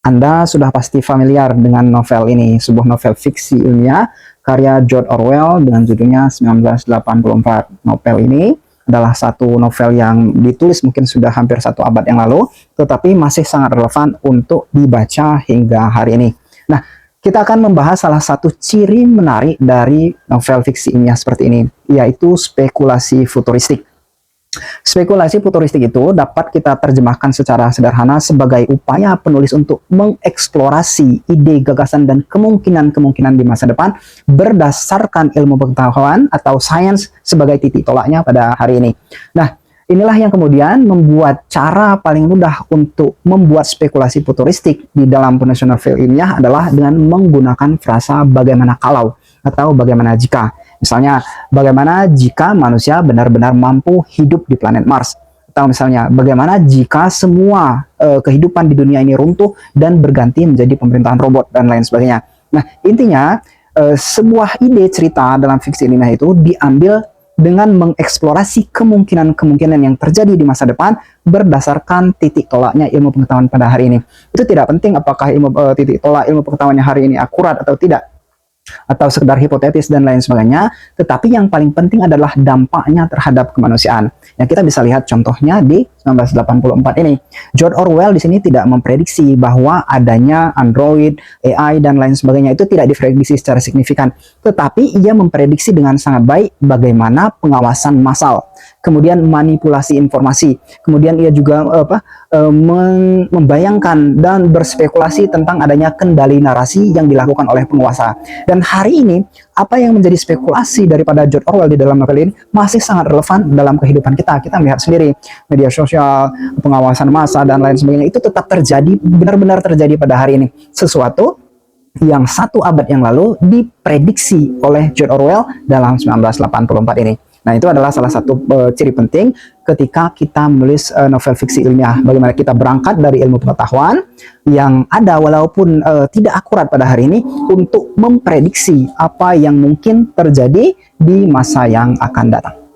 Anda sudah pasti familiar dengan novel ini, sebuah novel fiksi ilmiah karya George Orwell dengan judulnya 1984. Novel ini adalah satu novel yang ditulis mungkin sudah hampir satu abad yang lalu, tetapi masih sangat relevan untuk dibaca hingga hari ini. Nah, kita akan membahas salah satu ciri menarik dari novel fiksi ilmiah seperti ini, yaitu spekulasi futuristik. Spekulasi futuristik itu dapat kita terjemahkan secara sederhana sebagai upaya penulis untuk mengeksplorasi ide, gagasan, dan kemungkinan-kemungkinan di masa depan berdasarkan ilmu pengetahuan atau sains sebagai titik tolaknya pada hari ini. Nah, inilah yang kemudian membuat cara paling mudah untuk membuat spekulasi futuristik di dalam penulisan novel ilmiah adalah dengan menggunakan frasa bagaimana kalau atau bagaimana jika. Misalnya, bagaimana jika manusia benar-benar mampu hidup di planet Mars? Atau misalnya, bagaimana jika semua kehidupan di dunia ini runtuh dan berganti menjadi pemerintahan robot dan lain sebagainya. Nah, intinya, sebuah ide cerita dalam fiksi ilmiah itu diambil dengan mengeksplorasi kemungkinan-kemungkinan yang terjadi di masa depan berdasarkan titik tolaknya ilmu pengetahuan pada hari ini. Itu tidak penting apakah titik tolak ilmu pengetahuannya hari ini akurat atau tidak, atau sekedar hipotetis dan lain sebagainya, tetapi yang paling penting adalah dampaknya terhadap kemanusiaan. Yang kita bisa lihat contohnya di 1984 ini. George Orwell di sini tidak memprediksi bahwa adanya Android, AI, dan lain sebagainya itu tidak diprediksi secara signifikan, tetapi ia memprediksi dengan sangat baik bagaimana pengawasan massal, kemudian manipulasi informasi, kemudian ia juga membayangkan dan berspekulasi tentang adanya kendali narasi yang dilakukan oleh penguasa. Dan hari ini, apa yang menjadi spekulasi daripada George Orwell di dalam novel ini masih sangat relevan dalam kehidupan kita. Kita melihat sendiri, media sosial, pengawasan massa, dan lain sebagainya, itu tetap terjadi, benar-benar terjadi pada hari ini. Sesuatu yang satu abad yang lalu diprediksi oleh George Orwell dalam 1984 ini. Nah, itu adalah salah satu ciri penting ketika kita menulis novel fiksi ilmiah. Bagaimana kita berangkat dari ilmu pengetahuan yang ada walaupun tidak akurat pada hari ini untuk memprediksi apa yang mungkin terjadi di masa yang akan datang.